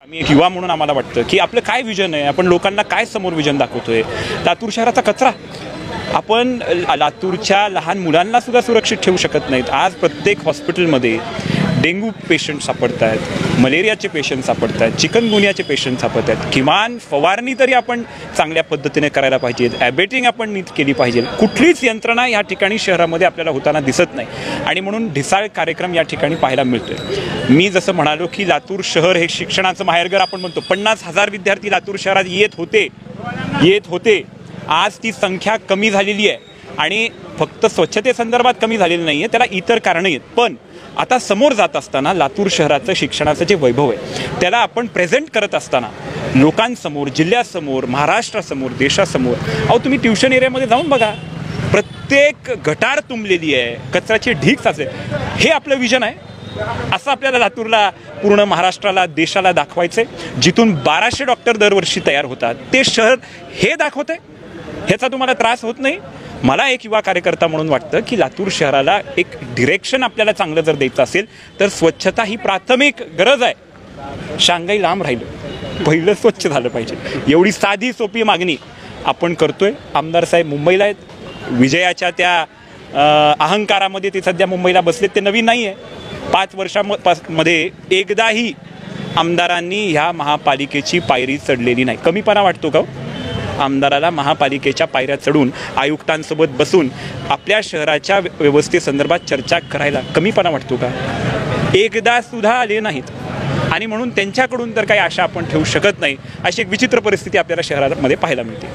आम्ही एक युवा म्हणून आम्हाला वाटतं की आपलं काय विजन आहे, आपण लोकांना काय समोर विजन दाखवतोय. लातूर शहराचा कचरा आपण लातूरच्या लहान मुलांना सुद्धा सुरक्षित ठेवू शकत नाहीत. आज प्रत्येक हॉस्पिटलमध्ये डेंग्यू पेशंट सापडत आहेत, मलेरियाचे पेशंट सापडत आहेत, चिकनगुनियाचे पेशंट सापडत आहेत. किमान फवारणी तरी आपण चांगल्या पद्धतीने करायला पाहिजे, ॲबेटिंग आपण नीट केली पाहिजे. कुठलीच यंत्रणा या ठिकाणी शहरामध्ये आपल्याला होताना दिसत नाही आणि म्हणून ढिसाळ कार्यक्रम या ठिकाणी पाहायला मिळतोय. मी जसं म्हणालो की लातूर शहर हे शिक्षणाचं माहेरघर आपण म्हणतो. 50,000 विद्यार्थी लातूर शहरात येत होते. आज ती संख्या कमी झालेली आहे आणि फक्त स्वच्छतेसंदर्भात कमी झालेली नाही आहे, त्याला इतर कारणं आहेत. पण आता समोर जात असताना लातूर शहराचं शिक्षणाचं जे वैभव आहे त्याला आपण प्रेझेंट करत असताना लोकांसमोर, जिल्ह्यासमोर, महाराष्ट्रासमोर, देशासमोर, तुम्ही ट्युशन एरियामध्ये जाऊन बघा, प्रत्येक गटार तुंबलेली आहे, कचऱ्याची ढीग साचले. हे आपलं विजन आहे. असं आपल्याला लातूरला, पूर्ण महाराष्ट्राला, देशाला दाखवायचं आहे. जिथून 1200 डॉक्टर दरवर्षी तयार होतात ते शहर हे दाखवतंय. ह्याचा तुम्हाला त्रास होत नाही. मला एक युवा कार्यकर्ता म्हणून वाटतं की लातूर शहराला एक डिरेक्शन आपल्याला चांगलं जर द्यायचं असेल तर स्वच्छता ही प्राथमिक गरज आहे. शांघाई लांब राहिलं, पहिलं स्वच्छ झालं पाहिजे. एवढी साधी सोपी मागणी आपण करतोय. आमदार साहेब मुंबईला आहेत. विजयाच्या त्या अहंकारामध्ये ते सध्या मुंबईला बसलेत. ते नवीन नाही आहे. 5 वर्षामध्ये एकदाही आमदारांनी ह्या महापालिकेची पायरी चढलेली नाही. कमीपणा वाटतो का आमदाराला महापालिकेच्या पायऱ्या चढून आयुक्तांसोबत बसून आपल्या शहराच्या व्यवस्थेसंदर्भात चर्चा करायला कमीपणा वाटतो का? एकदा सुद्धा आले नाहीत आणि म्हणून त्यांच्याकडून तर काही आशा आपण ठेवू शकत नाही. अशी एक विचित्र परिस्थिती आपल्याला शहरामध्ये पाहायला मिळते.